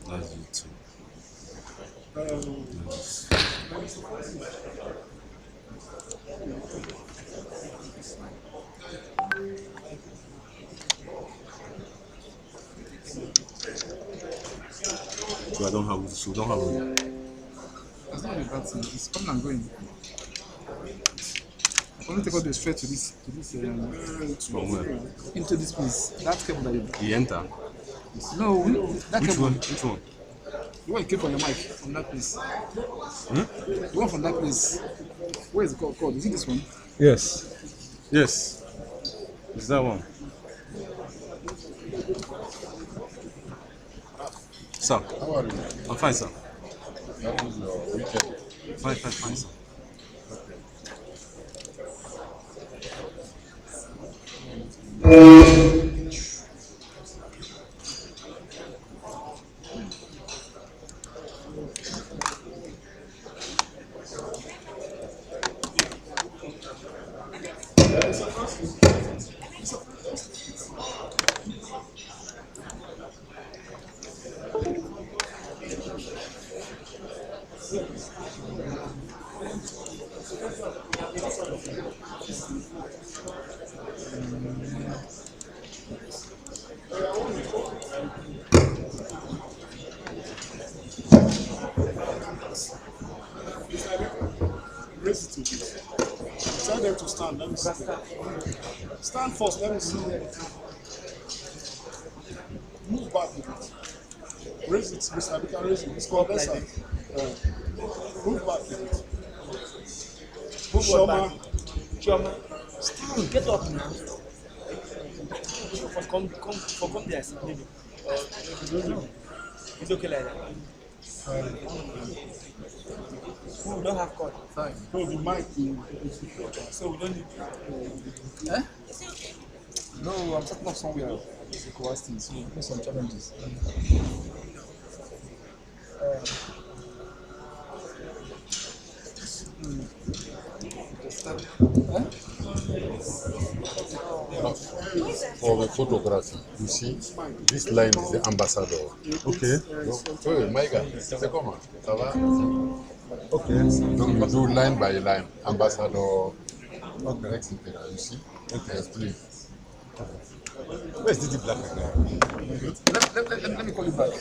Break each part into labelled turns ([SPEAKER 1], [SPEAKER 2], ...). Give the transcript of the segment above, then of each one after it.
[SPEAKER 1] That's you too. So I don't have. So don't have.
[SPEAKER 2] It's not a bad thing. It's coming and going. I can only take all the straight to this
[SPEAKER 1] From where?
[SPEAKER 2] into this place. That cable that
[SPEAKER 1] He enter.
[SPEAKER 2] no, that
[SPEAKER 1] Which
[SPEAKER 2] cable.
[SPEAKER 1] one? Which one?
[SPEAKER 2] The one you came from your mic from that place. The one from that place. Where is it called? Is it this one?
[SPEAKER 1] Yes. Yes. It's that one. Sir.
[SPEAKER 3] How are you?
[SPEAKER 1] I'm fine, sir.
[SPEAKER 3] That was your weekend.
[SPEAKER 1] Fine, sir.
[SPEAKER 4] Raise it to this. Tell them to stand. Let me see. Stand first. Let me see. Move back a bit. Raise it, Mr. You can raise it. It's called that side. Move back a bit. Shoma.
[SPEAKER 5] Stand. Get up now. Come there, maybe. It's okay like that. We don't have cord.
[SPEAKER 2] Fine.
[SPEAKER 4] No, the mic.
[SPEAKER 5] So we don't need.
[SPEAKER 2] Eh? No, I'm starting off somewhere. It's a Ecowas thing, so there's some challenges.
[SPEAKER 3] For the photography, you see, this line is the ambassador.
[SPEAKER 1] Okay.
[SPEAKER 3] So, my guy, c'est comment? Ça va?
[SPEAKER 1] Okay.
[SPEAKER 3] Donc, you do line by line, ambassador, etc. You see? Okay. Yes, please.
[SPEAKER 1] Where's the black guy?
[SPEAKER 2] Let me call you back.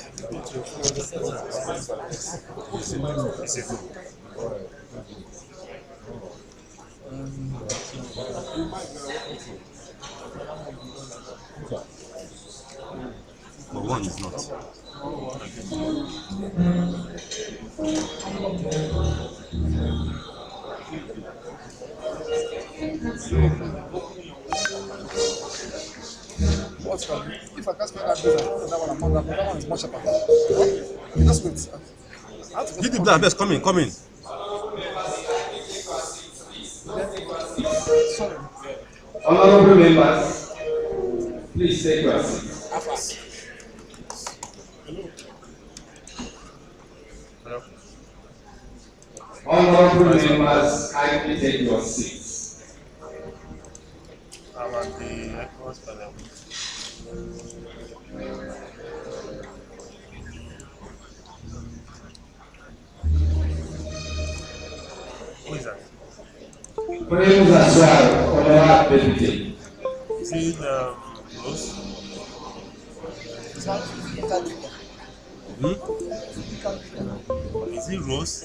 [SPEAKER 1] But one is not.
[SPEAKER 2] What's wrong? If I can't spend that visa, that one I'm not, that one is much better. Okay, just wait. I have to
[SPEAKER 1] Get the black best. Come in.
[SPEAKER 2] Sorry.
[SPEAKER 6] Honorable members, please take your seats. Honorable members, kindly take your seats.
[SPEAKER 7] I'm at the Ecowas panel. Who is that?
[SPEAKER 6] Veuillez vous asseoir, honorable député.
[SPEAKER 7] Is it Rose? Is it Rose?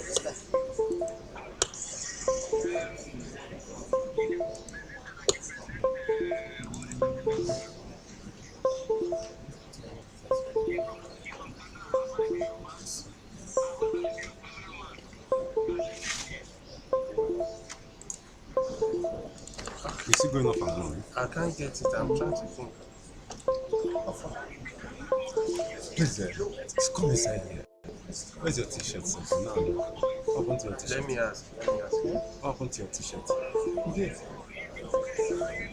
[SPEAKER 1] Is he going up and down?
[SPEAKER 7] I can't get it. I'm trying to think.
[SPEAKER 1] Please, just come inside here. Where's your t-shirt, sir? No. What happened to your t-shirt?
[SPEAKER 7] Let me ask.
[SPEAKER 1] What happened to your t-shirt?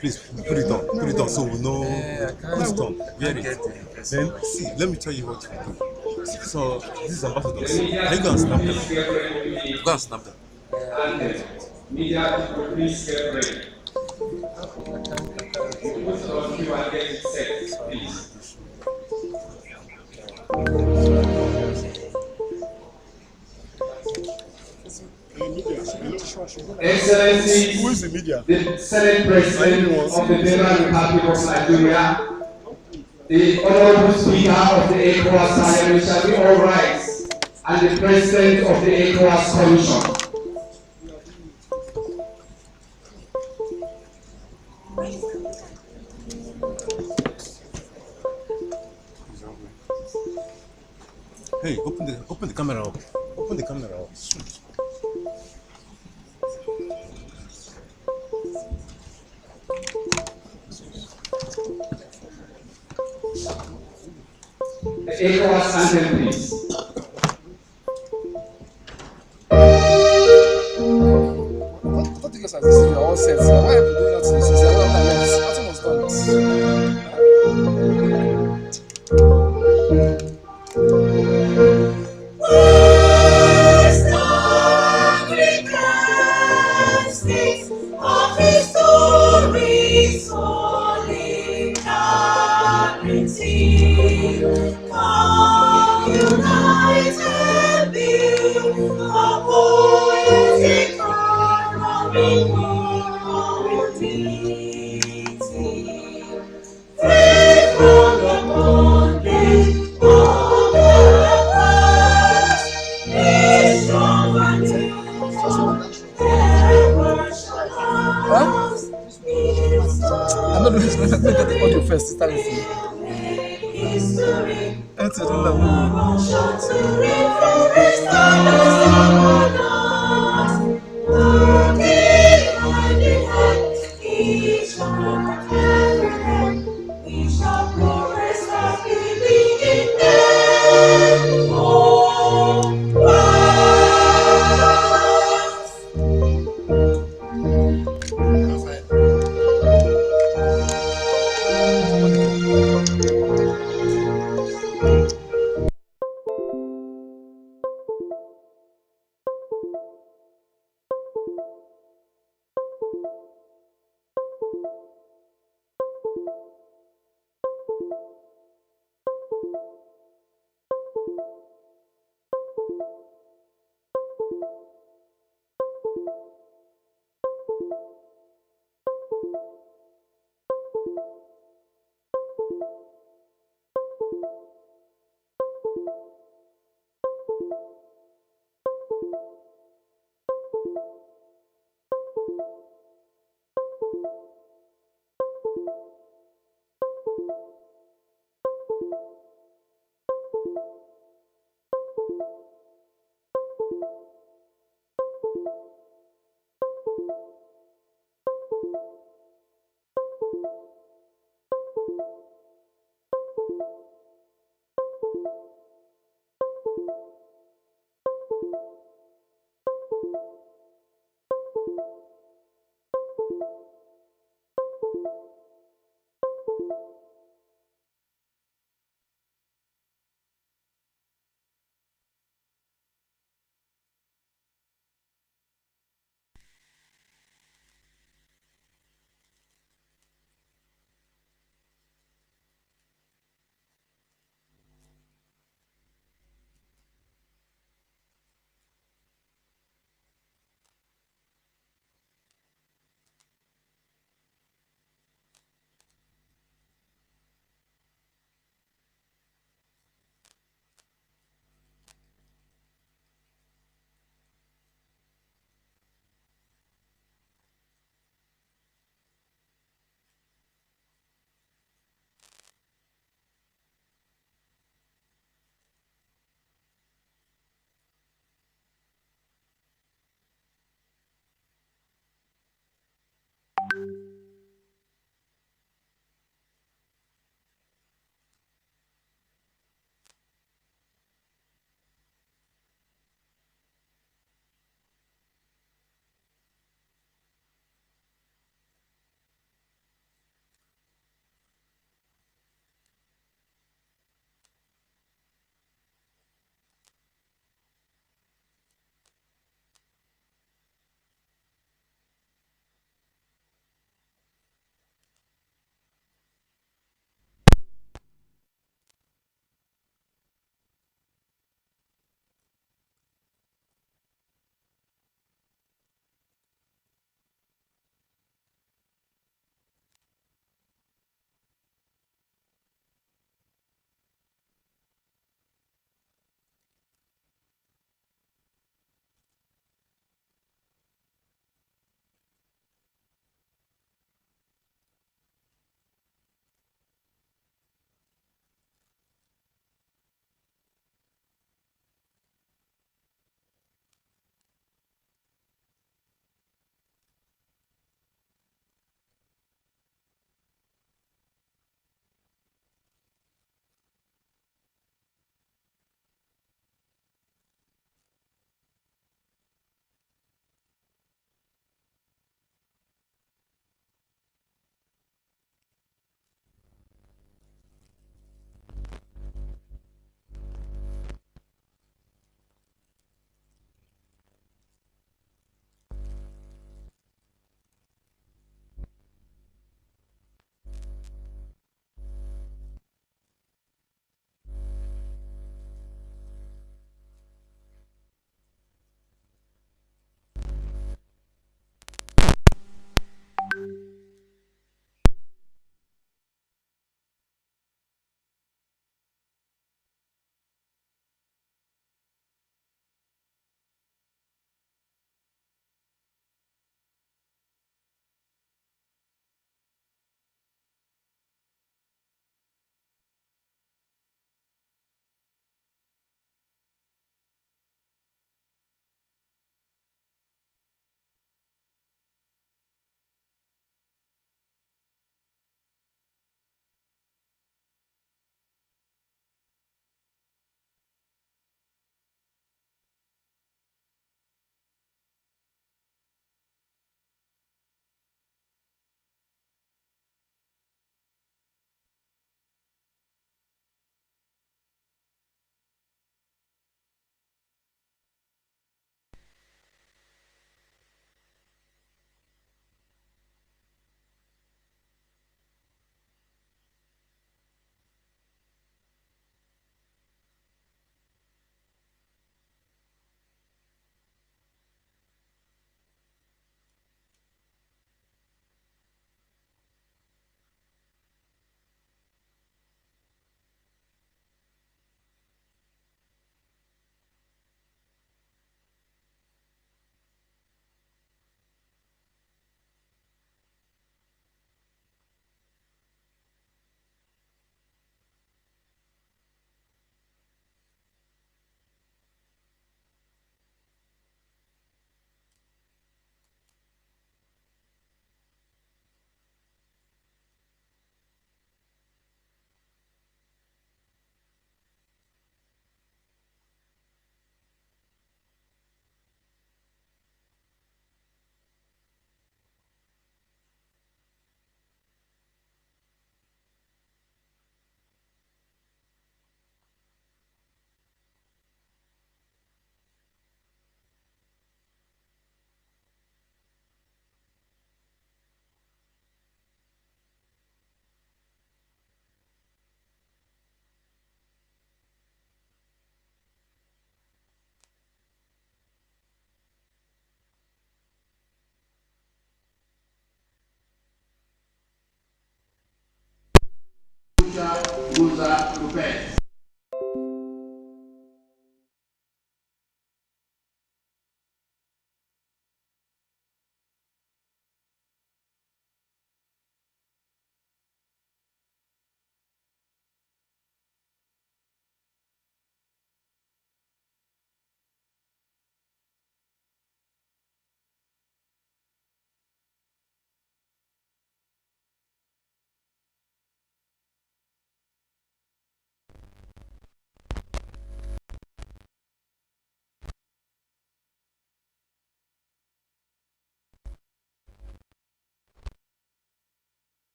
[SPEAKER 1] Please put it on so we know. Put it on. Wear it. Then see, let me tell you what you do. So these ambassadors, are you gonna snap them? Go and snap them.
[SPEAKER 6] Media people, please get ready. Most of you are getting set, please. Excellencies,
[SPEAKER 4] Who is the media?
[SPEAKER 6] the Senate President of the Federal Republic of Nigeria, the Honorable Speaker of the Ecowas Parliament shall be all rise, and the President of the Ecowas Commission.
[SPEAKER 1] Hey, open the camera up. Open the camera up.
[SPEAKER 6] The Ecowas anthem, please.
[SPEAKER 2] I thought you guys are this all set. Why are you doing that to this? Nothing was done. Huh? I'm not doing this. Let me get the audio first. Start listening. That's it.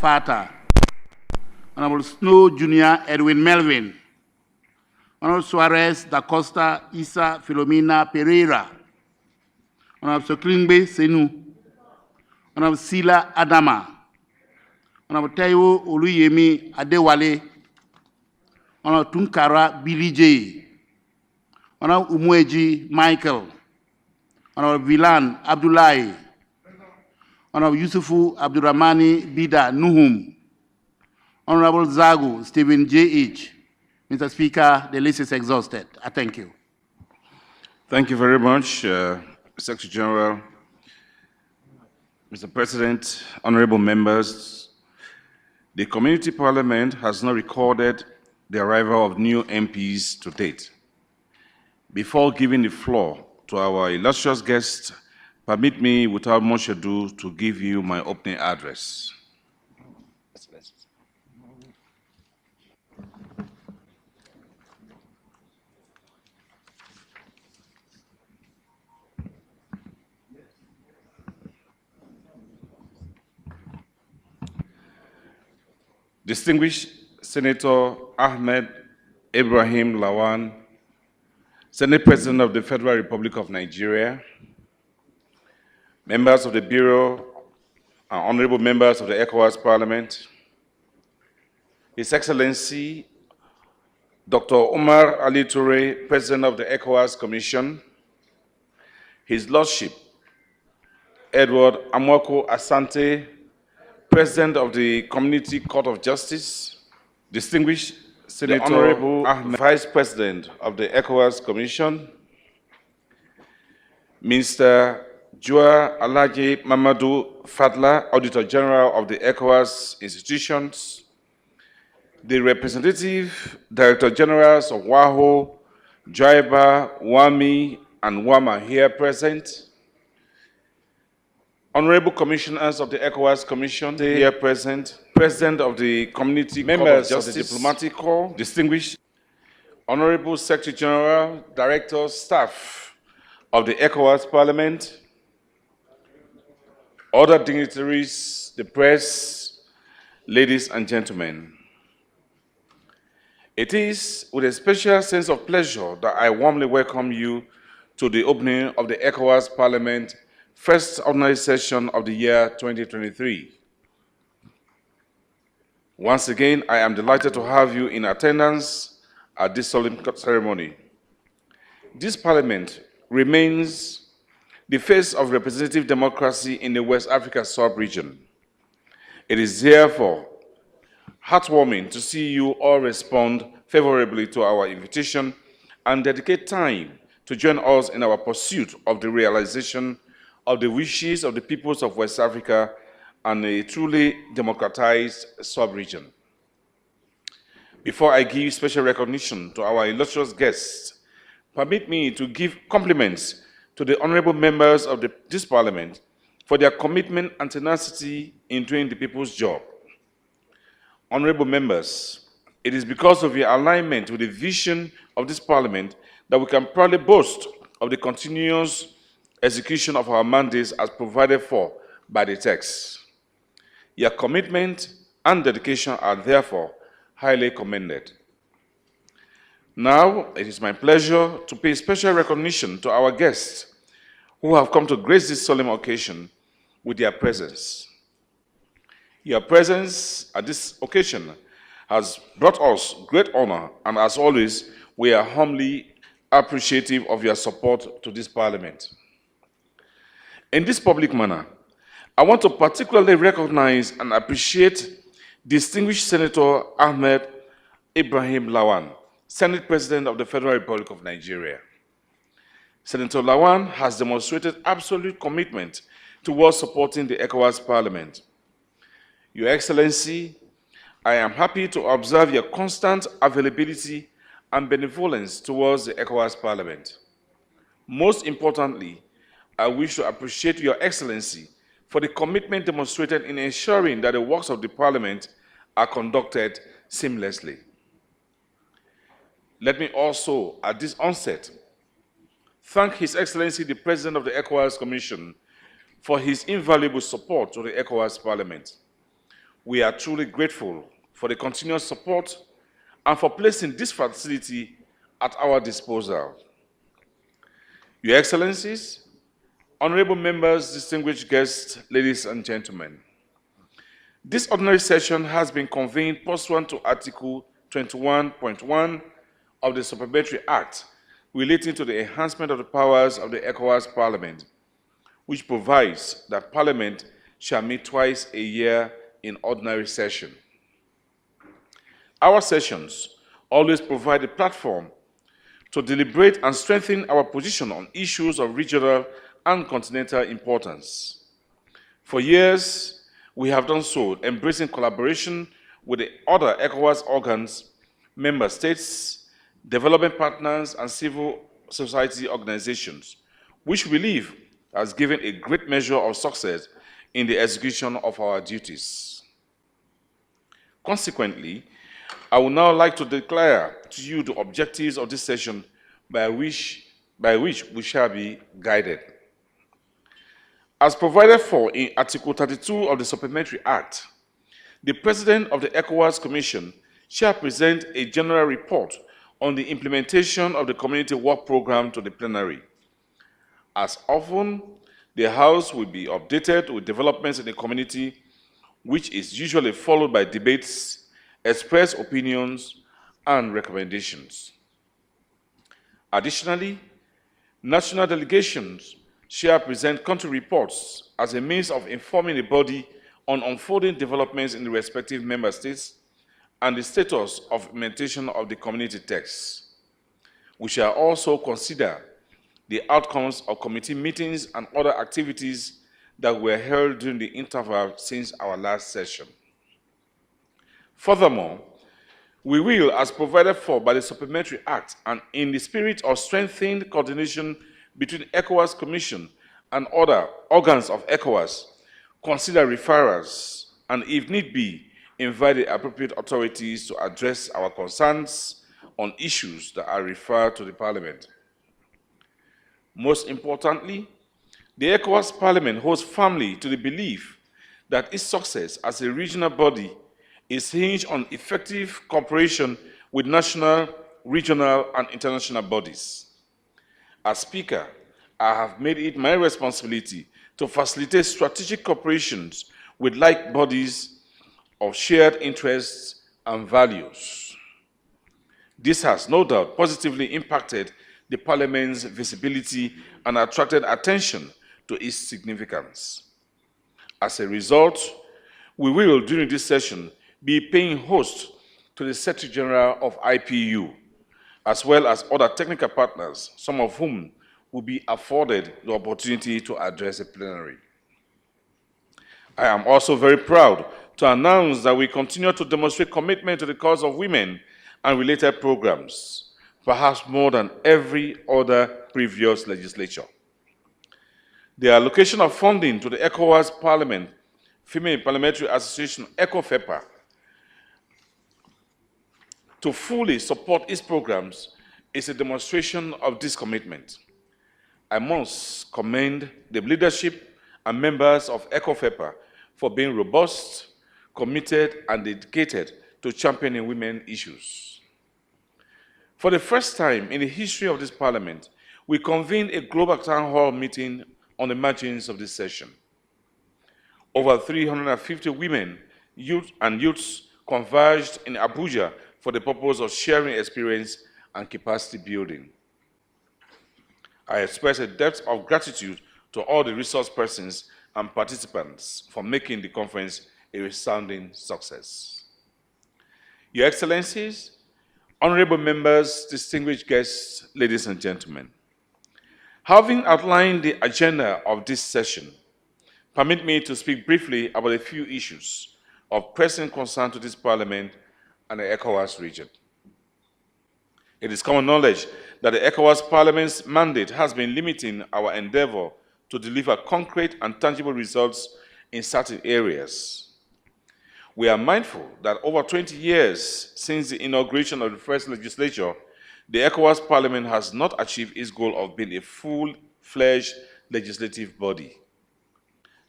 [SPEAKER 8] Fata, Honorable Snow Jr. Edwin Melvin, Honorable Suarez da Costa Isa Filomena Pereira, Honorable Soklingbe Senu, Honorable Sila Adama, Honorable Taiwo Oluyemi Adewale, Honorable Tunkara Billy J, Honorable Umweji Michael, Honorable Vilan Abdullahi, Honorable Yusufu Abdurrahmani Bida Nuhum, Honorable Zagu Stephen J.H. Mr. Speaker, the list is exhausted. I thank you.
[SPEAKER 9] Thank you very much, Secretary General. Mr. President, honorable members, the Community Parliament has not recorded the arrival of new MPs to date. Before giving the floor to our illustrious guests, permit me, without much ado, to give you my opening address. Distinguished Senator Ahmed Ibrahim Lawan, Senate President of the Federal Republic of Nigeria, members of the Bureau, and honorable members of the Ecowas Parliament, His Excellency Dr. Omar Ali Toure, President of the Ecowas Commission, His Lordship Edward Amwako Asante, President of the Community Court of Justice, distinguished Senator Honorable Ahmed, Vice President of the ECOWAS Commission, Mr. Jua Alaji Mamadou Fadla, Auditor General of the ECOWAS institutions, the representative Director Generals of WAHO, JAIBA, WAMI, and WAMA here present, Honorable Commissioners of the ECOWAS Commission here present, President of the Community Members of the Diplomatic Corps, distinguished Honorable Secretary General, Directors, Staff of the ECOWAS Parliament, other dignitaries, the press, ladies and gentlemen. It is with a special sense of pleasure that I warmly welcome you to the opening of the ECOWAS Parliament first ordinary session of the year 2023. Once again, I am delighted to have you in attendance at this solemn ceremony. This Parliament remains the face of representative democracy in the West Africa sub-region. It is therefore heartwarming to see you all respond favorably to our invitation and dedicate time to join us in our pursuit of the realization of the wishes of the peoples of West Africa and a truly democratized sub-region. Before I give special recognition to our illustrious guests, permit me to give compliments to the honorable members of this Parliament for their commitment and tenacity in doing the people's job. Honorable members, it is because of your alignment with the vision of this Parliament that we can proudly boast of the continuous execution of our mandates as provided for by the text. Your commitment and dedication are therefore highly commended. Now, it is my pleasure to pay special recognition to our guests who have come to grace this solemn occasion with their presence. Your presence at this occasion has brought us great honor, and as always, we are humbly appreciative of your support to this Parliament. In this public manner, I want to particularly recognize and appreciate distinguished Senator Ahmed Ibrahim Lawan, Senate President of the Federal Republic of Nigeria. Senator Lawan has demonstrated absolute commitment towards supporting the ECOWAS Parliament. Your Excellency, I am happy to observe your constant availability and benevolence towards the ECOWAS Parliament. Most importantly, I wish to appreciate Your Excellency for the commitment demonstrated in ensuring that the works of the Parliament are conducted seamlessly. Let me also, at this onset, thank His Excellency the President of the ECOWAS Commission for his invaluable support to the ECOWAS Parliament. We are truly grateful for the continuous support and for placing this facility at our disposal. Your Excellencies, honorable members, distinguished guests, ladies and gentlemen, this ordinary session has been convened pursuant to Article 21.1 of the Supplementary Act relating to the enhancement of the powers of the Ecowas Parliament, which provides that Parliament shall meet twice a year in ordinary session. Our sessions always provide a platform to deliberate and strengthen our position on issues of regional and continental importance. For years, we have done so, embracing collaboration with the other ECOWAS organs, member states, development partners, and civil society organizations, which we believe has given a great measure of success in the execution of our duties. Consequently, I would now like to declare to you the objectives of this session by which we shall be guided. As provided for in Article 32 of the Supplementary Act, the President of the ECOWAS Commission shall present a general report on the implementation of the Community Work Programme to the plenary. As often, the House will be updated with developments in the community, which is usually followed by debates, express opinions, and recommendations. Additionally, national delegations shall present country reports as a means of informing the body on unfolding developments in the respective member states and the status of implementation of the community texts. We shall also consider the outcomes of committee meetings and other activities that were held during the interval since our last session. Furthermore, we will, as provided for by the Supplementary Act and in the spirit of strengthened coordination between ECOWAS Commission and other organs of ECOWAS, consider referrals and, if need be, invite the appropriate authorities to address our concerns on issues that are referred to the Parliament. Most importantly, the ECOWAS Parliament holds firmly to the belief that its success as a regional body is hinged on effective cooperation with national, regional, and international bodies. As Speaker, I have made it my responsibility to facilitate strategic cooperations with like bodies of shared interests and values. This has no doubt positively impacted the Parliament's visibility and attracted attention to its significance. As a result, we will, during this session, be paying host to the Secretary General of IPU, as well as other technical partners, some of whom will be afforded the opportunity to address the plenary. I am also very proud to announce that we continue to demonstrate commitment to the cause of women and related programs, perhaps more than every other previous legislature. The allocation of funding to the ECOWAS Parliament Female Parliamentary Association, ECOFEPA, to fully support its programs is a demonstration of this commitment. I must commend the leadership and members of ECOFEPA for being robust, committed, and dedicated to championing women issues. For the first time in the history of this Parliament, we convened a global town hall meeting on the margins of this session. Over 350 women, youth, and youths converged in Abuja for the purpose of sharing experience and capacity building. I express a depth of gratitude to all the resource persons and participants for making the conference a resounding success. Your Excellencies, honorable members, distinguished guests, ladies and gentlemen, having outlined the agenda of this session, permit me to speak briefly about a few issues of pressing concern to this Parliament and the ECOWAS region. It is common knowledge that the ECOWAS Parliament's mandate has been limiting our endeavor to deliver concrete and tangible results in certain areas. We are mindful that over 20 years since the inauguration of the first legislature, the ECOWAS Parliament has not achieved its goal of being a full-fledged legislative body.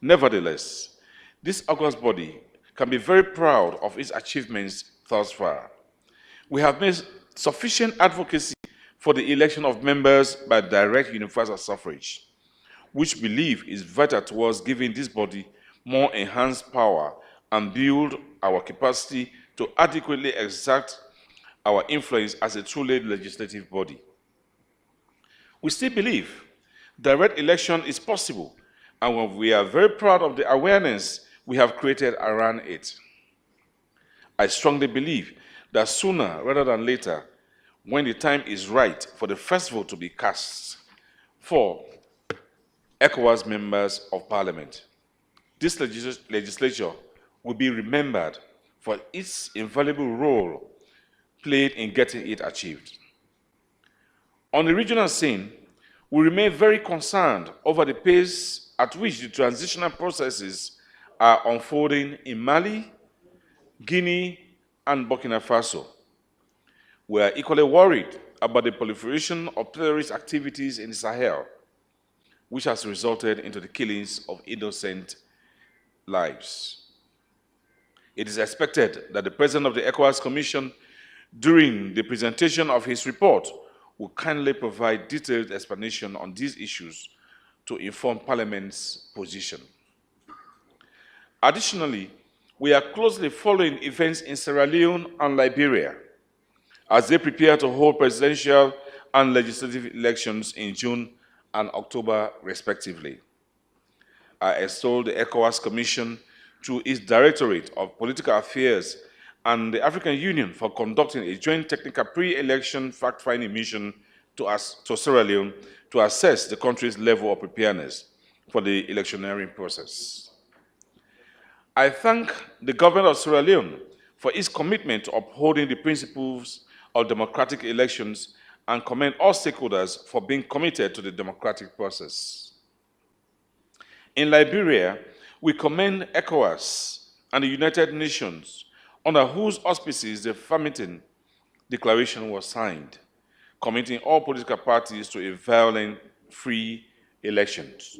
[SPEAKER 9] Nevertheless, this august body can be very proud of its achievements thus far. We have made sufficient advocacy for the election of members by direct universal suffrage, which we believe is vital towards giving this body more enhanced power and build our capacity to adequately exert our influence as a truly legislative body. We still believe direct election is possible, and we are very proud of the awareness we have created around it. I strongly believe that sooner rather than later, when the time is right for the first vote to be cast for Ecowas members of parliament, this legislature will be remembered for its invaluable role played in getting it achieved. On the regional scene, we remain very concerned over the pace at which the transitional processes are unfolding in Mali, Guinea, and Burkina Faso. We are equally worried about the proliferation of terrorist activities in the Sahel, which has resulted into the killings of innocent lives. It is expected that the President of the ECOWAS Commission, during the presentation of his report, will kindly provide detailed explanation on these issues to inform Parliament's position. Additionally, we are closely following events in Sierra Leone and Liberia as they prepare to hold presidential and legislative elections in June and October, respectively. I extol the ECOWAS Commission through its Directorate of Political Affairs and the African Union for conducting a joint technical pre-election fact-finding mission to Sierra Leone to assess the country's level of preparedness for the electioneering process. I thank the government of Sierra Leone for its commitment to upholding the principles of democratic elections and commend all stakeholders for being committed to the democratic process. In Liberia, we commend ECOWAS and the United Nations, under whose auspices the Farmington Declaration was signed, committing all political parties to a violent, free elections.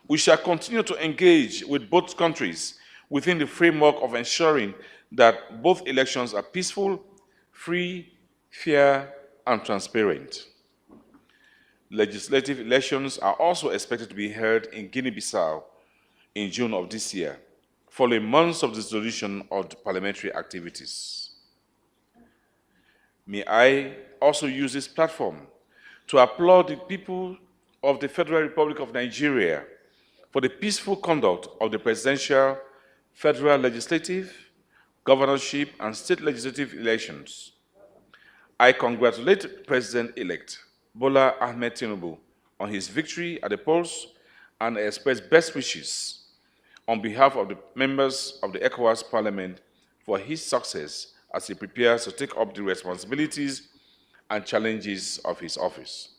[SPEAKER 9] We shall continue to engage with both countries within the framework of ensuring that both elections are peaceful, free, fair, and transparent. Legislative elections are also expected to be held in Guinea-Bissau in June of this year, following months of dissolution of the parliamentary activities. May I also use this platform to applaud the people of the Federal Republic of Nigeria for the peaceful conduct of the presidential, federal legislative, governorship, and state legislative elections. I congratulate President-elect Bola Ahmed Tinubu on his victory at the polls and express best wishes on behalf of the members of the ECOWAS Parliament for his success as he prepares to take up the responsibilities and challenges of his office.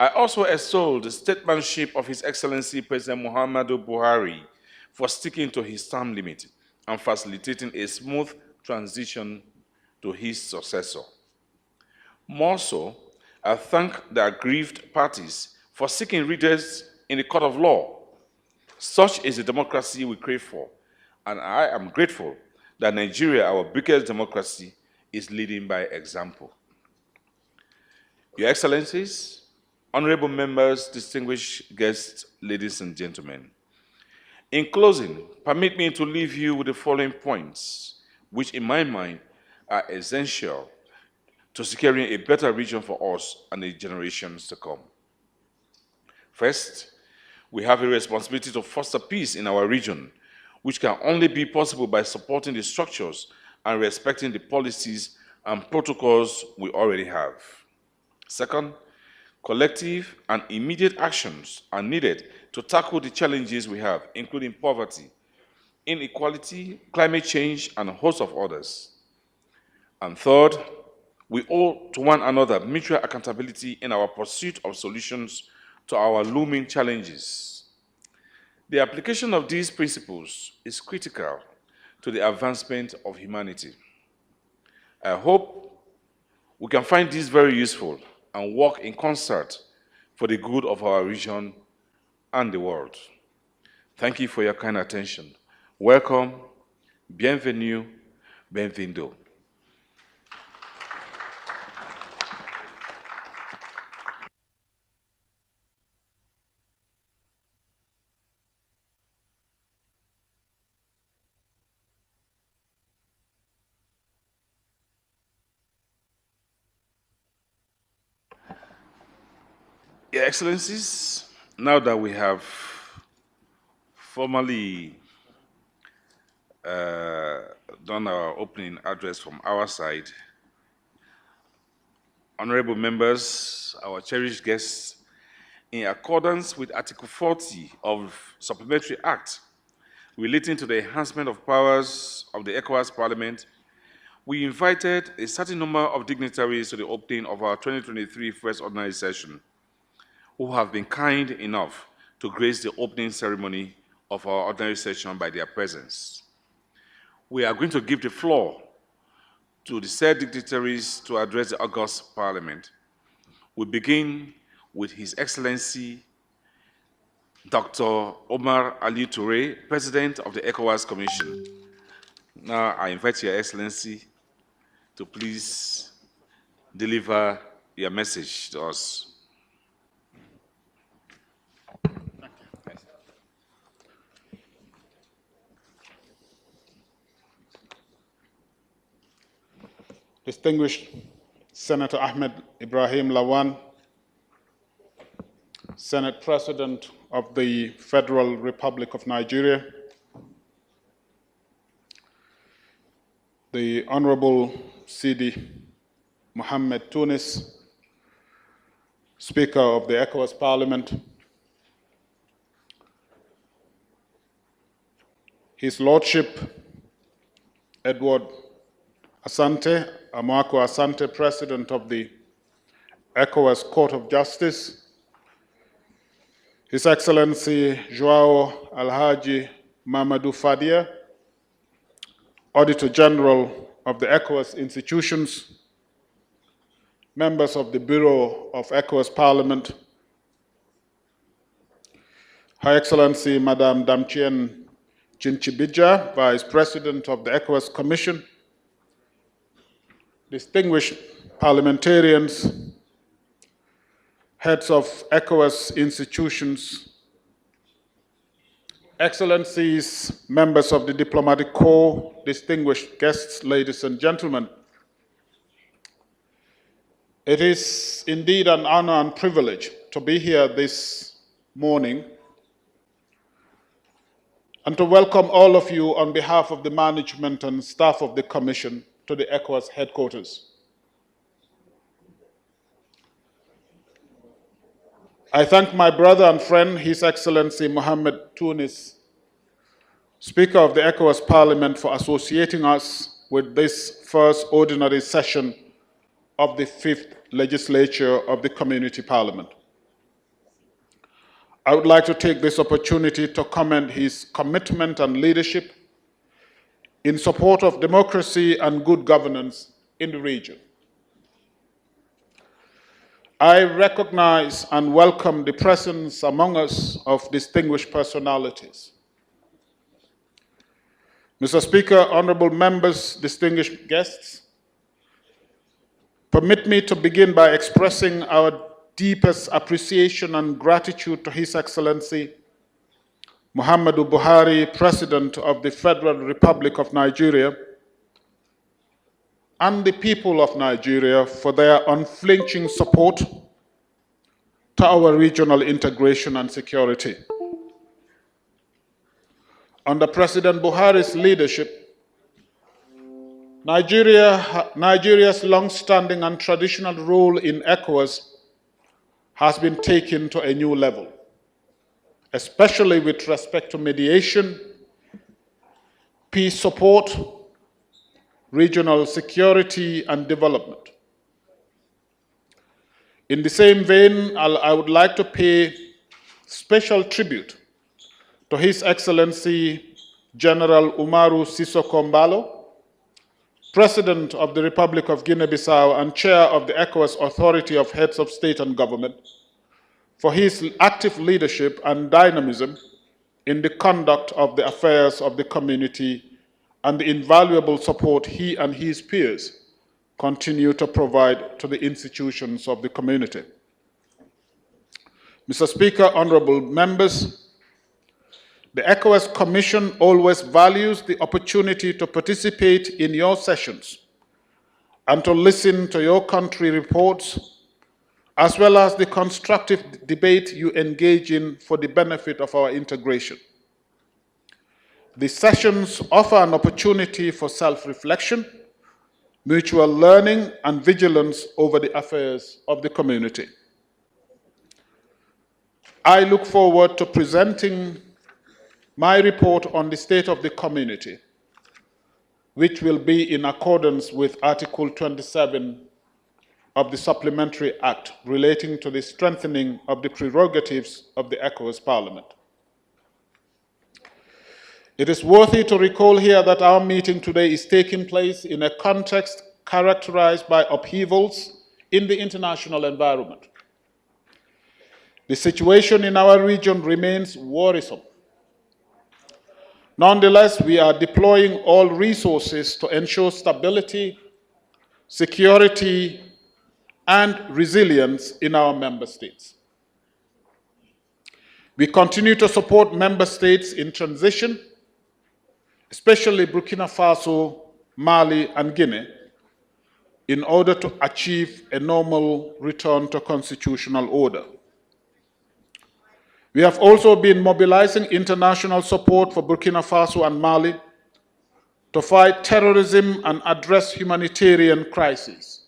[SPEAKER 9] I also extol the statesmanship of His Excellency President Muhammadu Buhari for sticking to his term limit and facilitating a smooth transition to his successor. More so, I thank the aggrieved parties for seeking redress in the court of law. Such is the democracy we crave for, and I am grateful that Nigeria, our biggest democracy, is leading by example. Your Excellencies, honorable members, distinguished guests, ladies and gentlemen, in closing, permit me to leave you with the following points, which in my mind are essential to securing a better region for us and the generations to come. First, we have a responsibility to foster peace in our region, which can only be possible by supporting the structures and respecting the policies and protocols we already have. Second, collective and immediate actions are needed to tackle the challenges we have, including poverty, inequality, climate change, and a host of others. And third, we owe to one another mutual accountability in our pursuit of solutions to our looming challenges. The application of these principles is critical to the advancement of humanity. I hope we can find this very useful and work in concert for the good of our region and the world. Thank you for your kind attention. Welcome, bienvenue, benvindo. Your Excellencies, now that we have formally done our opening address from our side, honorable members, our cherished guests, in accordance with Article 40 of Supplementary Act relating to the enhancement of powers of the Ecowas Parliament, we invited a certain number of dignitaries to the opening of our 2023 First Ordinary Session, who have been kind enough to grace the opening ceremony of our ordinary session by their presence. We are going to give the floor to the said dignitaries to address the August Parliament. We begin with His Excellency Dr. Omar Ali Touré, President of the ECOWAS Commission. Now I invite Your Excellency to please deliver your message to us.
[SPEAKER 10] Distinguished Senator Ahmed Ibrahim Lawan, Senate President of the Federal Republic of Nigeria, the Honorable Sidi Mohammed Tunis, Speaker of the ECOWAS Parliament, His Lordship Edward Asante, Amako Asante, President of the ECOWAS Court of Justice, His Excellency Joao Alhaji Mamadou Fadia, Auditor General of the ECOWAS institutions, members of the Bureau of ECOWAS Parliament, Her Excellency Madame Damchien Chinchibija, Vice President of the ECOWAS Commission, distinguished parliamentarians, heads of ECOWAS institutions, Excellencies, members of the Diplomatic Corps, distinguished guests, ladies and gentlemen. It is indeed an honor and privilege to be here this morning and to welcome all of you on behalf of the management and staff of the Commission to the ECOWAS headquarters. I thank my brother and friend, His Excellency Mohammed Tunis, Speaker of the ECOWAS Parliament, for associating us with this first ordinary session of the 5th legislature of the Community Parliament. I would like to take this opportunity to commend his commitment and leadership in support of democracy and good governance in the region. I recognize and welcome the presence among us of distinguished personalities. Mr. Speaker, honorable members, distinguished guests, permit me to begin by expressing our deepest appreciation and gratitude to His Excellency Muhammadu Buhari, President of the Federal Republic of Nigeria, and the people of Nigeria for their unflinching support to our regional integration and security. Under President Buhari's leadership, Nigeria's long-standing and traditional role in ECOWAS has been taken to a new level, especially with respect to mediation, peace support, regional security, and development. In the same vein, I would like to pay special tribute to His Excellency General Umaru Sissoco Embalo, President of the Republic of Guinea-Bissau and Chair of the ECOWAS Authority of Heads of State and Government, for his active leadership and dynamism in the conduct of the affairs of the community and the invaluable support he and his peers continue to provide to the institutions of the community. Mr. Speaker, honorable members, the Ecowas Commission always values the opportunity to participate in your sessions and to listen to your country reports, as well as the constructive debate you engage in for the benefit of our integration. The sessions offer an opportunity for self-reflection, mutual learning, and vigilance over the affairs of the community. I look forward to presenting my report on the state of the community, which will be in accordance with Article 27 of the Supplementary Act relating to the strengthening of the prerogatives of the Ecowas Parliament. It is worthy to recall here that our meeting today is taking place in a context characterized by upheavals in the international environment. The situation in our region remains worrisome. Nonetheless, we are deploying all resources to ensure stability, security, and resilience in our member states. We continue to support member states in transition, especially Burkina Faso, Mali, and Guinea, in order to achieve a normal return to constitutional order. We have also been mobilizing international support for Burkina Faso and Mali to fight terrorism and address humanitarian crises.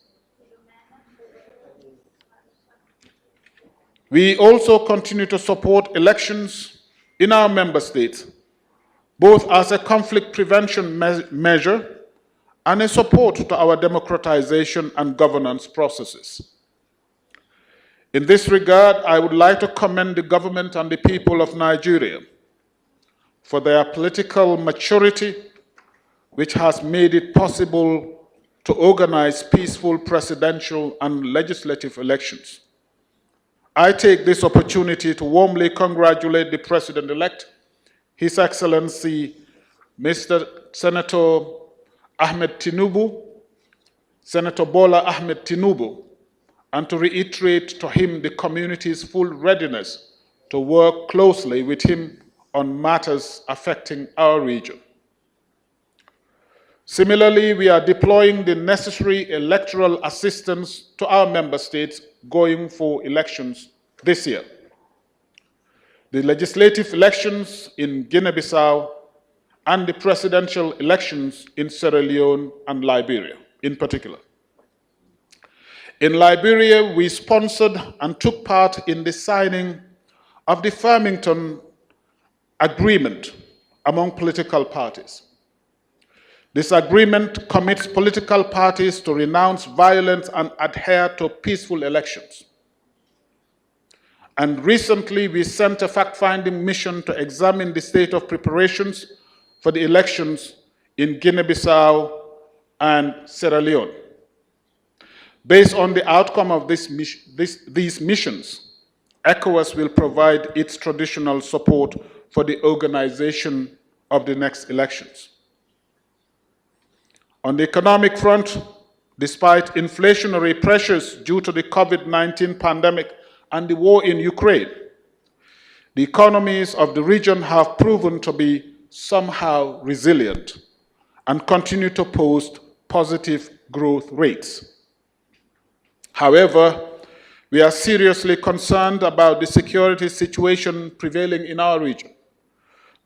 [SPEAKER 10] We also continue to support elections in our member states, both as a conflict prevention measure and a support to our democratization and governance processes. In this regard, I would like to commend the government and the people of Nigeria for their political maturity, which has made it possible to organize peaceful presidential and legislative elections. I take this opportunity to warmly congratulate the President-elect, His Excellency Mr. Senator Ahmed Tinubu, Senator Bola Ahmed Tinubu, and to reiterate to him the community's full readiness to work closely with him on matters affecting our region. Similarly, we are deploying the necessary electoral assistance to our member states going for elections this year. The legislative elections in Guinea-Bissau and the presidential elections in Sierra Leone and Liberia in particular. In Liberia, we sponsored and took part in the signing of the Farmington Agreement among political parties. This agreement commits political parties to renounce violence and adhere to peaceful elections. And recently, we sent a fact-finding mission to examine the state of preparations for the elections in Guinea-Bissau and Sierra Leone. Based on the outcome of these missions, ECOWAS will provide its traditional support for the organization of the next elections. On the economic front, despite inflationary pressures due to the COVID-19 pandemic and the war in Ukraine, the economies of the region have proven to be somehow resilient and continue to post positive growth rates. However, we are seriously concerned about the security situation prevailing in our region,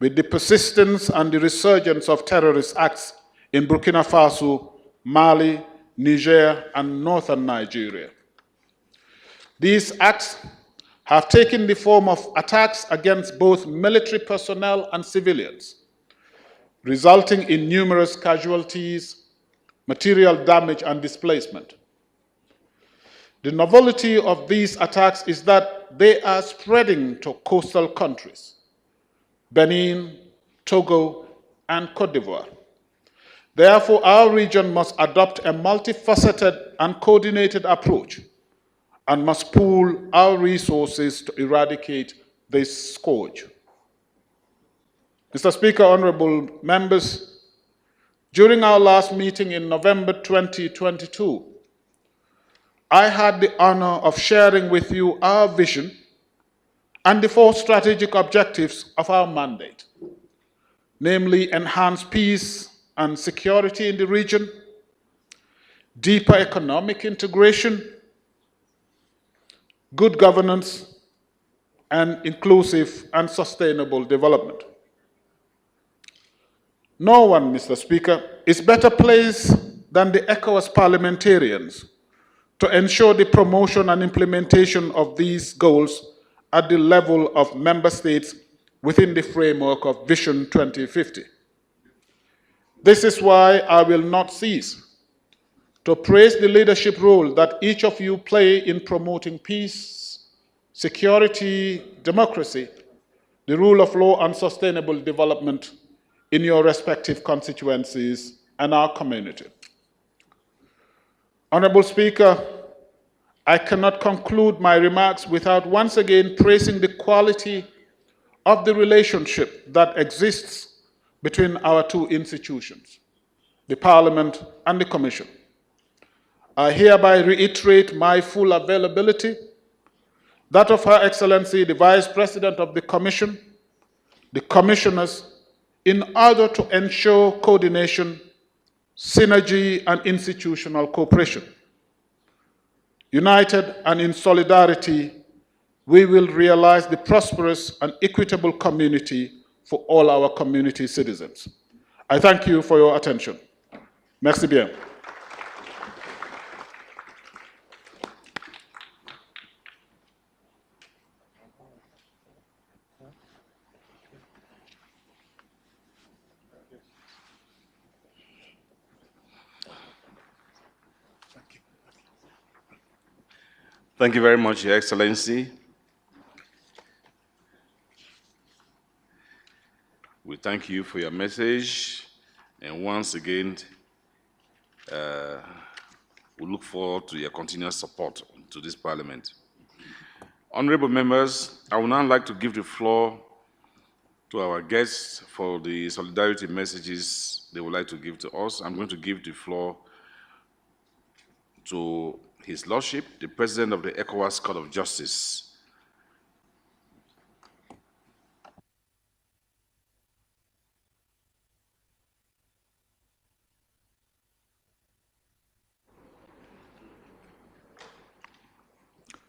[SPEAKER 10] with the persistence and the resurgence of terrorist acts in Burkina Faso, Mali, Niger, and northern Nigeria. These acts have taken the form of attacks against both military personnel and civilians, resulting in numerous casualties, material damage, and displacement. The novelty of these attacks is that they are spreading to coastal countries, Benin, Togo, and Côte d'Ivoire. Therefore, our region must adopt a multifaceted and coordinated approach and must pool our resources to eradicate this scourge. Mr. Speaker, honorable members, during our last meeting in November 2022, I had the honor of sharing with you our vision and the 4 strategic objectives of our mandate, namely enhance peace and security in the region, deeper economic integration, good governance, and inclusive and sustainable development. No one, Mr. Speaker, is better placed than the Ecowas parliamentarians to ensure the promotion and implementation of these goals at the level of member states within the framework of Vision 2050. This is why I will not cease to praise the leadership role that each of you play in promoting peace, security, democracy, the rule of law, and sustainable development in your respective constituencies and our community. Honorable Speaker, I cannot conclude my remarks without once again praising the quality of the relationship that exists between our 2 institutions, the Parliament and the Commission. I hereby reiterate my full availability, that of Her Excellency the Vice President of the Commission, the Commissioners, in order to ensure coordination, synergy, and institutional cooperation. United and in solidarity, we will realize the prosperous and equitable community for all our community citizens. I thank you for your attention. Merci bien.
[SPEAKER 9] Thank you very much, Your Excellency. We thank you for your message, and once again, we look forward to your continuous support to this Parliament. Honorable members, I would now like to give the floor to our guests for the solidarity messages they would like to give to us. I'm going to give the floor to His Lordship, the President of the Ecowas Court of Justice.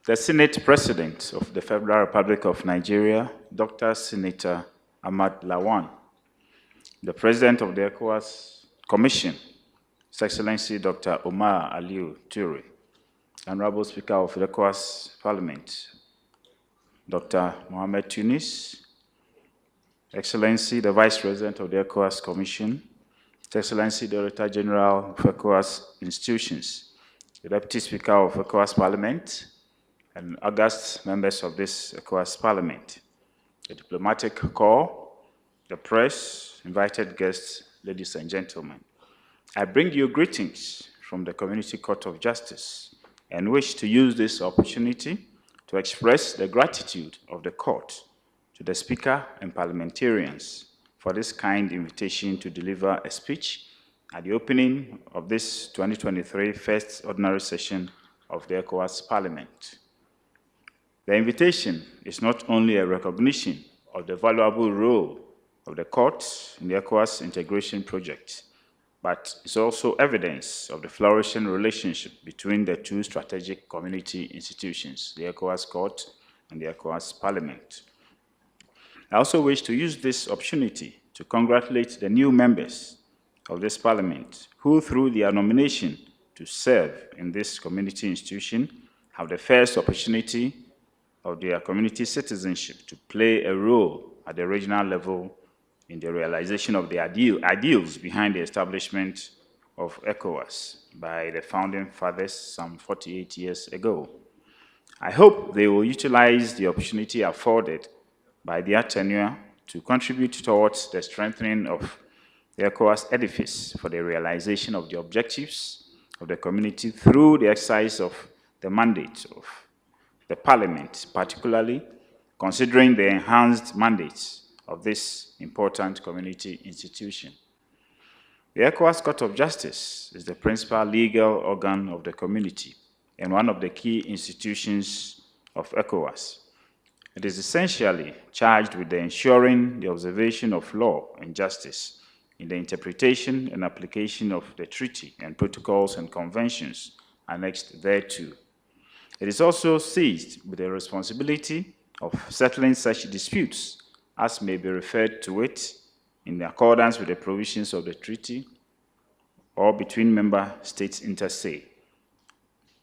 [SPEAKER 11] The Senate President of the Federal Republic of Nigeria, Dr. Senator Ahmad Lawan, the President of the Ecowas Commission, His Excellency Dr. Omar Aliu Ture, Honorable Speaker of the Ecowas Parliament, Dr. Mohamed Tunis, Excellency the Vice President of the Ecowas Commission, His Excellency the Director General of Ecowas Institutions, the Deputy Speaker of Ecowas Parliament, and august members of this Ecowas Parliament, the diplomatic corps, the press, invited guests, ladies and gentlemen. I bring you greetings from the Community Court of Justice and wish to use this opportunity to express the gratitude of the court to the Speaker and parliamentarians for this kind invitation to deliver a speech at the opening of this 2023 first ordinary session of the Ecowas Parliament. The invitation is not only a recognition of the valuable role of the court in the ECOWAS integration project, but it's also evidence of the flourishing relationship between the 2 strategic community institutions, the ECOWAS Court and the ECOWAS Parliament. I also wish to use this opportunity to congratulate the new members of this Parliament who, through their nomination to serve in this community institution, have the first opportunity of their community citizenship to play a role at the regional level in the realization of the ideals behind the establishment of ECOWAS by the founding fathers some 48 years ago. I hope they will utilize the opportunity afforded by their tenure to contribute towards the strengthening of the ECOWAS edifice for the realization of the objectives of the community through the exercise of the mandate of the Parliament, particularly considering the enhanced mandates of this important community institution. The ECOWAS Court of Justice is the principal legal organ of the community and one of the key institutions of ECOWAS. It is essentially charged with ensuring the observation of law and justice in the interpretation and application of the treaty and protocols and conventions annexed thereto. It is also seized with the responsibility of settling such disputes as may be referred to it in accordance with the provisions of the treaty or between member states inter se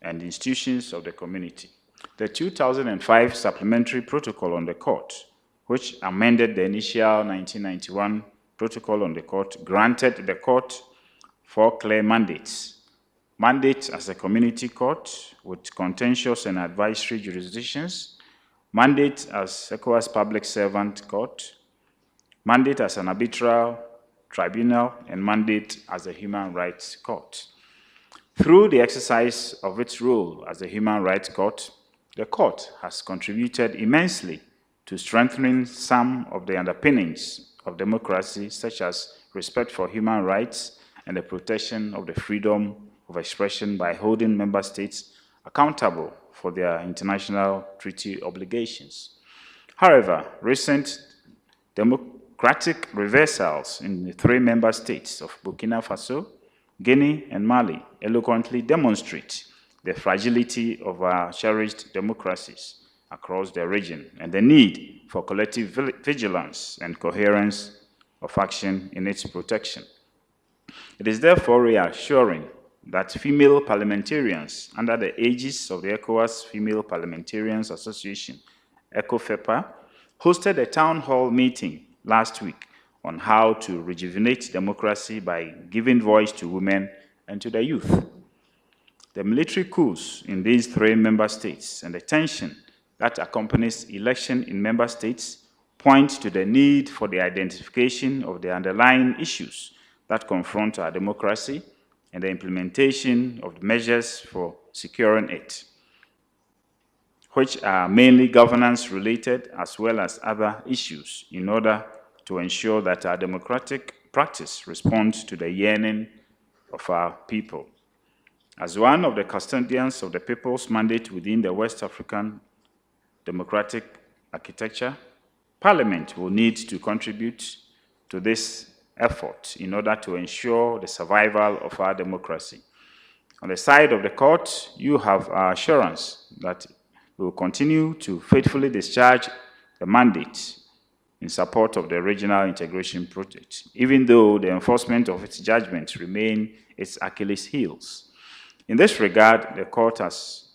[SPEAKER 11] and institutions of the community. The 2005 Supplementary Protocol on the Court, which amended the initial 1991 Protocol on the Court, granted the Court 4 clear mandates. Mandate as a community court with contentious and advisory jurisdictions, mandate as ECOWAS Public Servant Court, mandate as an arbitral tribunal, and mandate as a human rights court. Through the exercise of its role as a human rights court, the court has contributed immensely to strengthening some of the underpinnings of democracy, such as respect for human rights and the protection of the freedom of expression by holding member states accountable for their international treaty obligations. However, recent democratic reversals in the 3 member states of Burkina Faso, Guinea, and Mali eloquently demonstrate the fragility of our cherished democracies across the region and the need for collective vigilance and coherence of action in its protection. It is therefore reassuring that female parliamentarians under the aegis of the ECOWAS Female Parliamentarians Association, ECOFEPA, hosted a town hall meeting last week on how to rejuvenate democracy by giving voice to women and to the youth. The military coups in these 3 member states and the tension that accompanies election in member states point to the need for the identification of the underlying issues that confront our democracy and the implementation of the measures for securing it, which are mainly governance-related as well as other issues, in order to ensure that our democratic practice responds to the yearning of our people. As one of the custodians of the people's mandate within the West African democratic architecture, Parliament will need to contribute to this effort in order to ensure the survival of our democracy. On the side of the court, you have our assurance that we will continue to faithfully discharge the mandate in support of the regional integration project, even though the enforcement of its judgments remain its Achilles heels. In this regard, the court has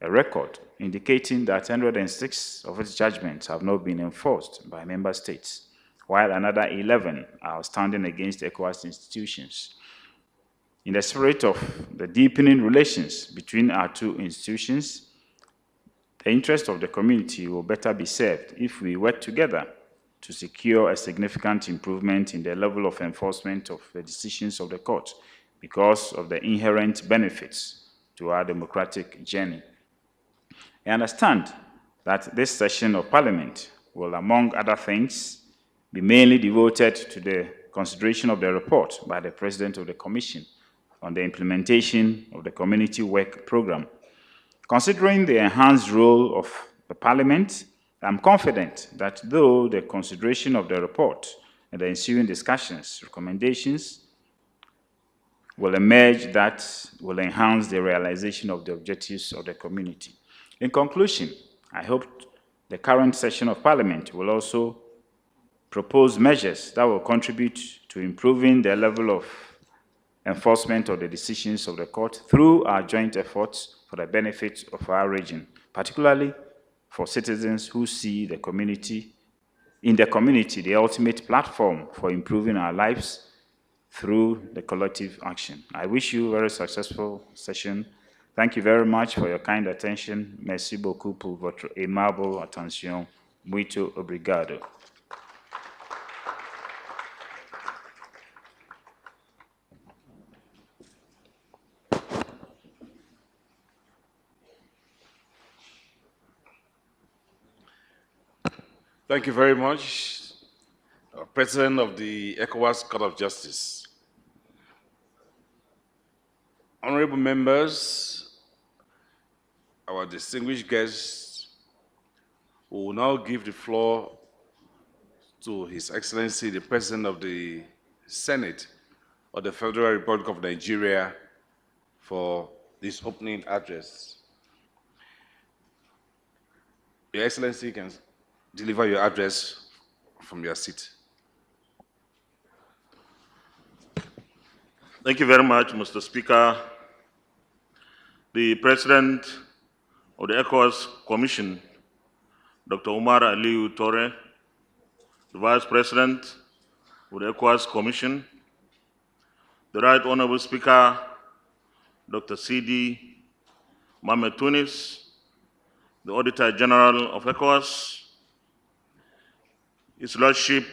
[SPEAKER 11] a record indicating that 106 of its judgments have not been enforced by member states, while another 11 are standing against ECOWAS institutions. In the spirit of the deepening relations between our 2 institutions, the interest of the community will better be served if we work together to secure a significant improvement in the level of enforcement of the decisions of the court because of the inherent benefits to our democratic journey. I understand that this session of Parliament will, among other things, be mainly devoted to the consideration of the report by the President of the Commission on the implementation of the Community Work Programme. Considering the enhanced role of the Parliament, I'm confident that though the consideration of the report and the ensuing discussions, recommendations will emerge that will enhance the realization of the objectives of the community. In conclusion, I hope the current session of Parliament will also propose measures that will contribute to improving the level of enforcement of the decisions of the court through our joint efforts for the benefit of our region, particularly for citizens who see the community, in the community, the ultimate platform for improving our lives through the collective action. I wish you a very successful session. Thank you very much for your kind attention. Merci beaucoup pour votre aimable attention. Muito obrigado.
[SPEAKER 9] Thank you very much, President of the Ecowas Court of Justice, honorable members, our distinguished guests, we will now give the floor to His Excellency, the President of the Senate of the Federal Republic of Nigeria, for this opening address. Your Excellency, you can deliver your address from your seat.
[SPEAKER 12] Thank you very much, Mr. Speaker. The President of the ECOWAS Commission, Dr. Umar Aliyu Torre, the Vice President of the ECOWAS Commission, the Right Honorable Speaker, Dr. C.D. Mohamed Tunis, the Auditor General of ECOWAS, His Lordship,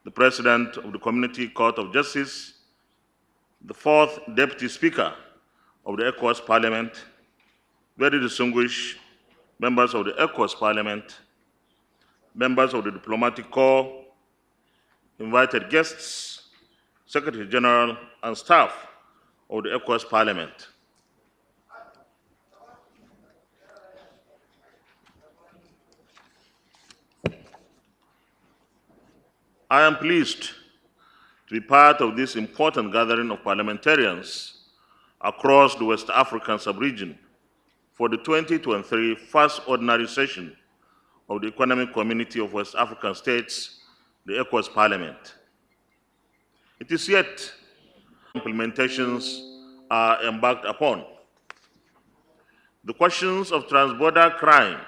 [SPEAKER 12] the President of the Community Court of Justice, the fourth Deputy Speaker of the ECOWAS Parliament, very distinguished members of the ECOWAS Parliament, members of the Diplomatic Corps, invited guests, Secretary General, and staff of the ECOWAS Parliament. I am pleased to be part of this important gathering of parliamentarians across the West African sub-region for the 2023 First Ordinary Session of the Economic Community of West African States, the ECOWAS Parliament. It is yet implementations are embarked upon. The questions of transborder crime,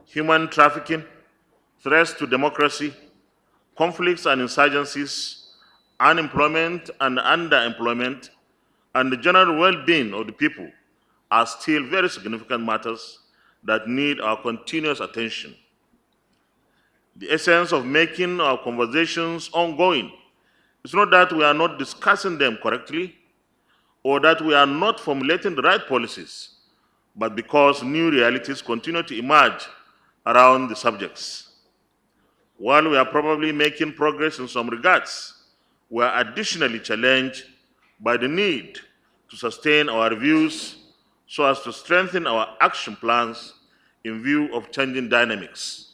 [SPEAKER 12] human trafficking, threats to democracy, conflicts and insurgencies, unemployment and underemployment, and the general well-being of the people are still very significant matters that need our continuous attention. The essence of making our conversations ongoing is not that we are not discussing them correctly or that we are not formulating the right policies, but because new realities continue to emerge around the subjects. While we are probably making progress in some regards, we are additionally challenged by the need to sustain our reviews so as to strengthen our action plans in view of changing dynamics.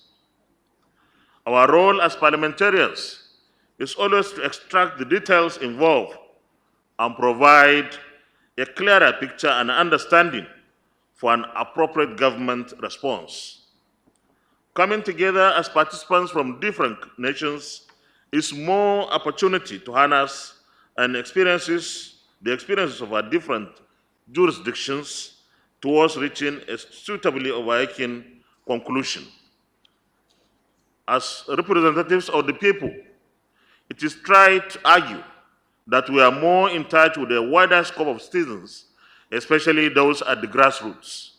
[SPEAKER 12] Our role as parliamentarians is always to extract the details involved and provide a clearer picture and understanding for an appropriate government response. Coming together as participants from different nations is more opportunity to harness the experiences of our different jurisdictions towards reaching a suitably overarching conclusion. As representatives of the people, it is right to argue that we are more in touch with a wider scope of citizens, especially those at the grassroots.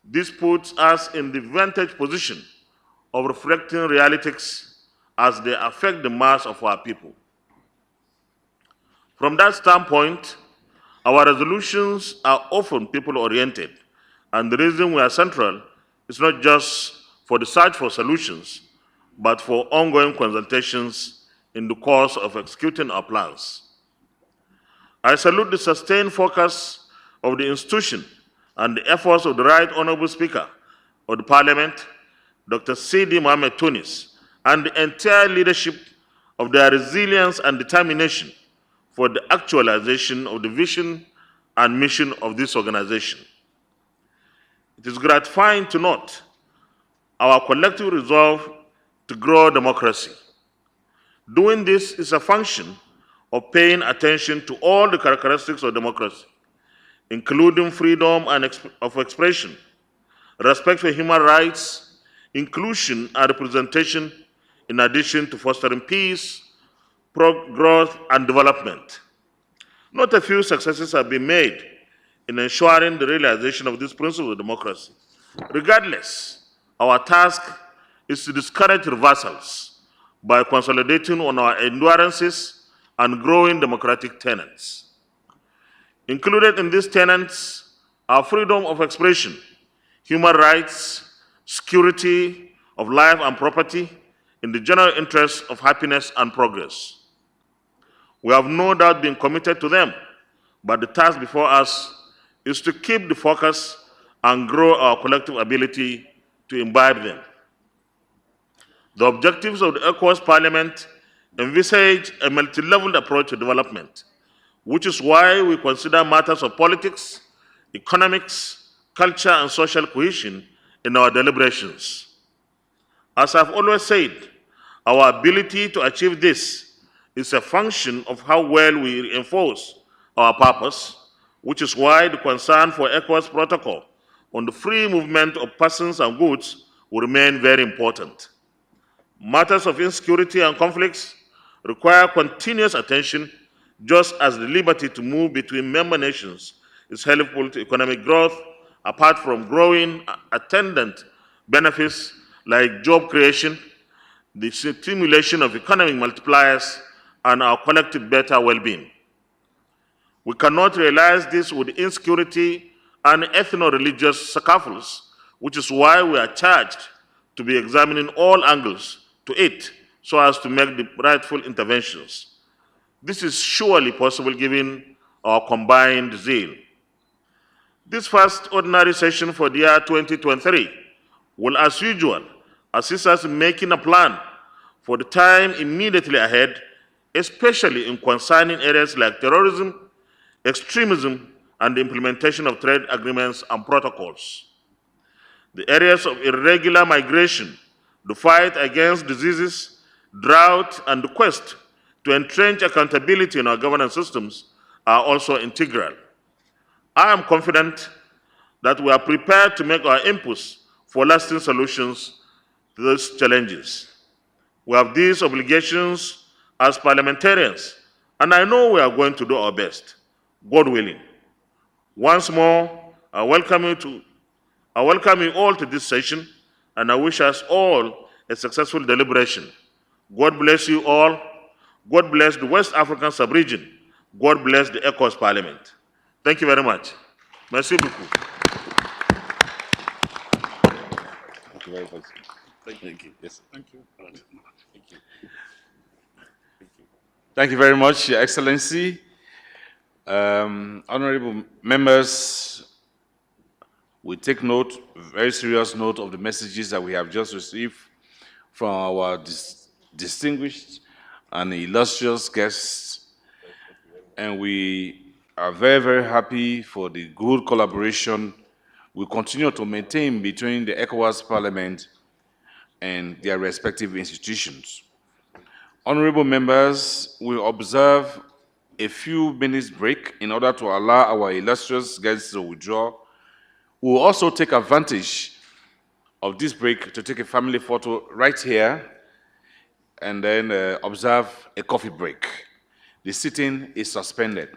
[SPEAKER 12] This puts us in the vantage position of reflecting realities as they affect the mass of our people. From that standpoint, our resolutions are often people-oriented, and the reason we are central is not just for the search for solutions, but for ongoing consultations in the course of executing our plans. I salute the sustained focus of the institution and the efforts of the Right Honorable Speaker of the Parliament, Dr. C.D. Mohamed Tunis, and the entire leadership of their resilience and determination for the actualization of the vision and mission of this organization. It is gratifying to note our collective resolve to grow democracy. Doing this is a function of paying attention to all the characteristics of democracy, including freedom of expression, respect for human rights, inclusion and representation, in addition to fostering peace, growth, and development. Not a few successes have been made in ensuring the realization of this principle of democracy. Regardless, our task is to discourage reversals by consolidating on our endurances and growing democratic tenets. Included in these tenets are freedom of expression, human rights, security of life and property, in the general interest of happiness and progress. We have no doubt been committed to them, but the task before us is to keep the focus and grow our collective ability to imbibe them. The objectives of the Ecowas Parliament envisage a multi-leveled approach to development, which is why we consider matters of politics, economics, culture, and social cohesion in our deliberations. As I've always said, our ability to achieve this is a function of how well we reinforce our purpose, which is why the concern for ECOWAS protocol on the free movement of persons and goods will remain very important. Matters of insecurity and conflicts require continuous attention, just as the liberty to move between member nations is helpful to economic growth, apart from growing attendant benefits like job creation, the stimulation of economic multipliers, and our collective better well-being. We cannot realize this with insecurity and ethno-religious scuffles, which is why we are charged to be examining all angles to it so as to make the rightful interventions. This is surely possible given our combined zeal. This first ordinary session for the year 2023 will, as usual, assist us in making a plan for the time immediately ahead, especially in concerning areas like terrorism, extremism, and the implementation of trade agreements and protocols. The areas of irregular migration, the fight against diseases, drought, and the quest to entrench accountability in our governance systems are also integral. I am confident that we are prepared to make our inputs for lasting solutions to these challenges. We have these obligations as parliamentarians, and I know we are going to do our best, God willing. Once more, I welcome you all to this session, and I wish us all a successful deliberation. God bless you all. God bless the West African sub-region. God bless the ECOWAS Parliament. Thank you very much. Merci beaucoup.
[SPEAKER 9] Thank you very much. Thank you. Yes.
[SPEAKER 10] Thank you.
[SPEAKER 9] Thank you. Thank you very much, Your Excellency. Honorable members, we take note, very serious note of the messages that we have just received from our distinguished and illustrious guests. And we are very, very happy for the good collaboration we continue to maintain between the ECOWAS Parliament and their respective institutions. Honorable members, we observe a few minutes break in order to allow our illustrious guests to withdraw. We will also take advantage of this break to take a family photo right here and then observe a coffee break. The sitting is suspended.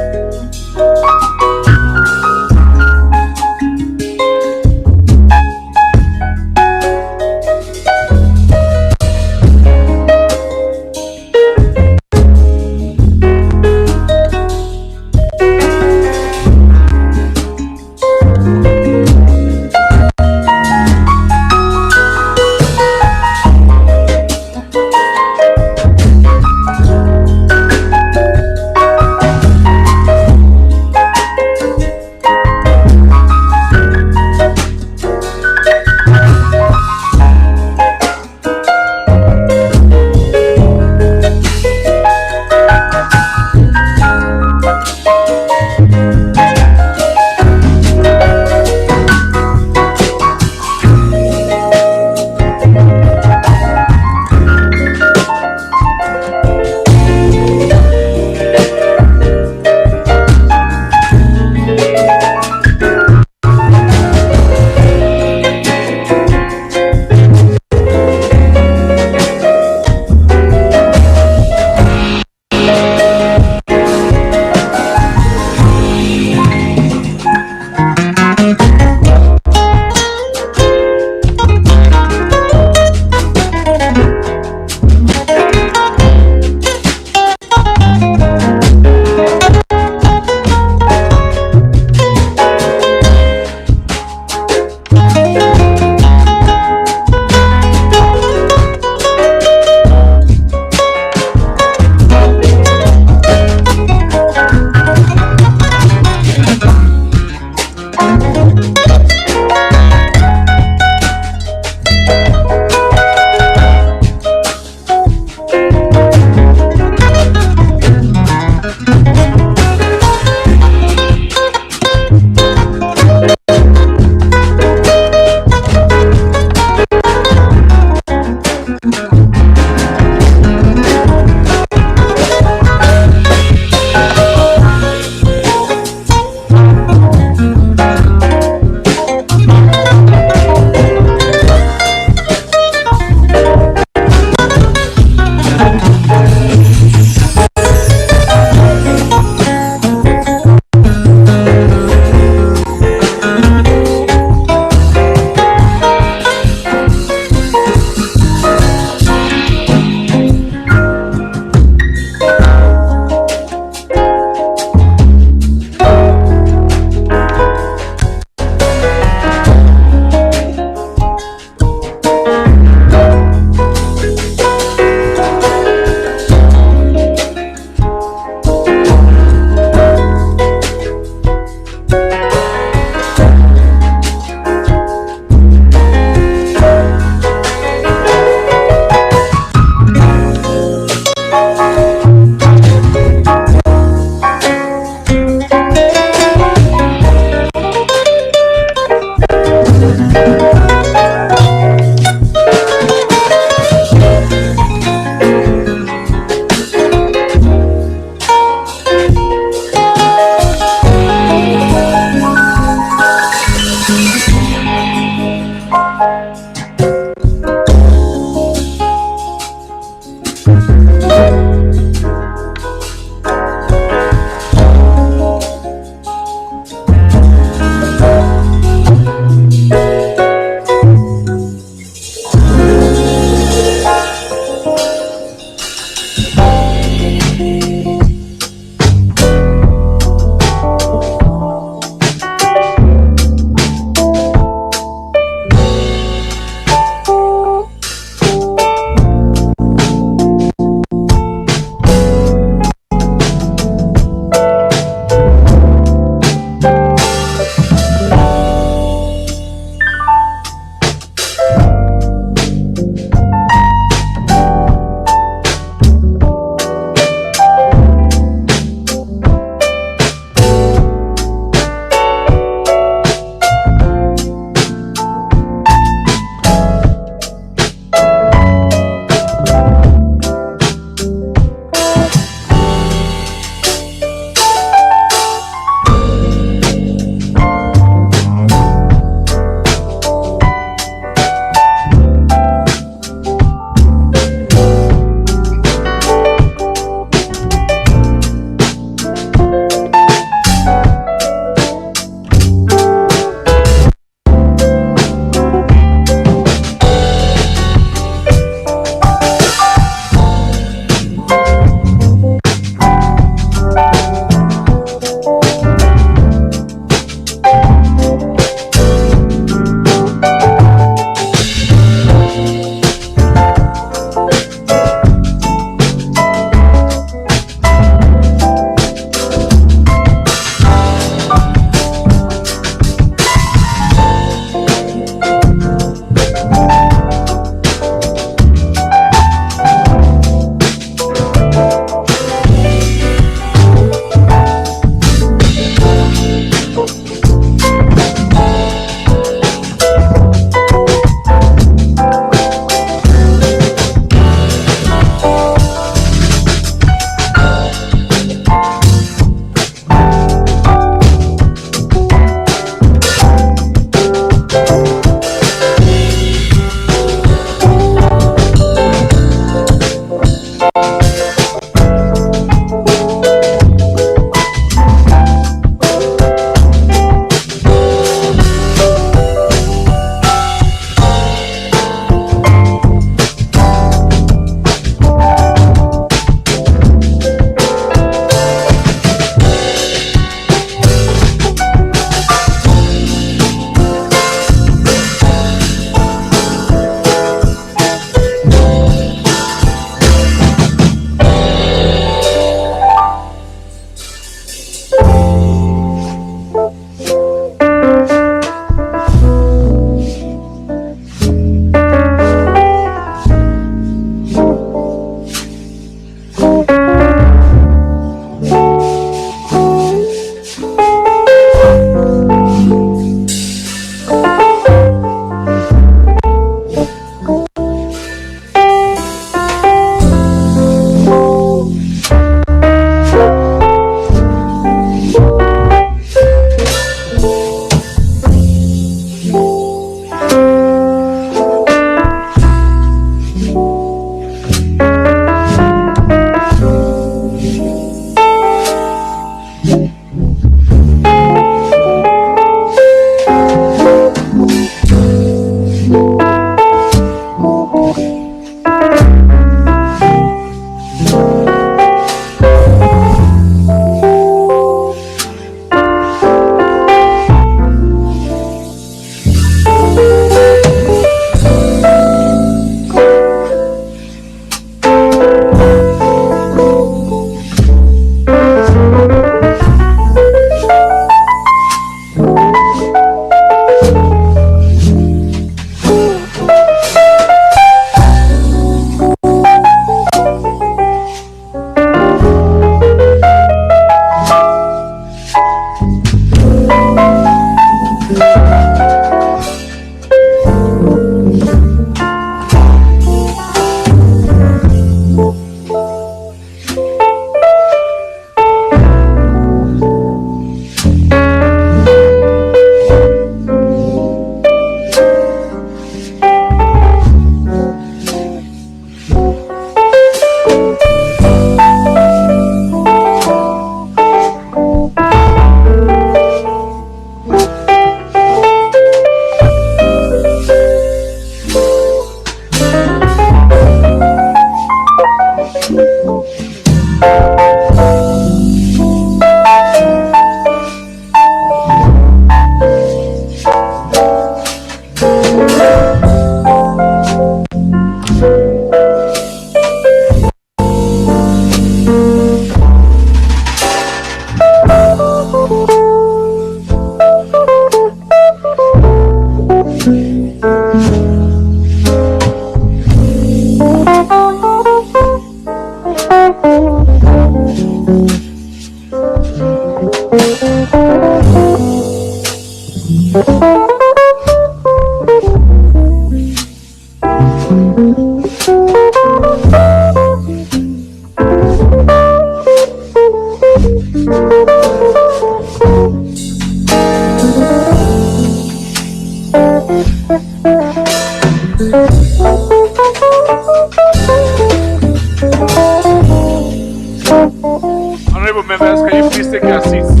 [SPEAKER 9] Honorable members, can you please take your seats?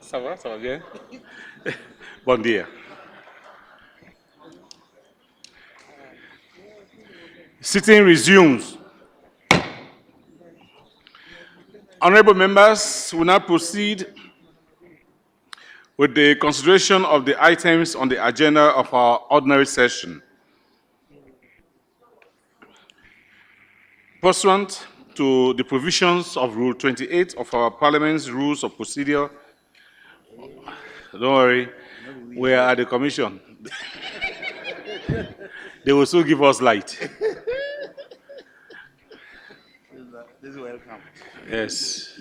[SPEAKER 9] Ça va bien? Bon dia. Sitting resumes. Honorable members, we now proceed with the consideration of the items on the agenda of our ordinary session. Pursuant to the provisions of Rule 28 of our Parliament's Rules of Procedure, don't worry, we are at the Commission. They will soon give us light.
[SPEAKER 8] This is welcome.
[SPEAKER 9] Yes.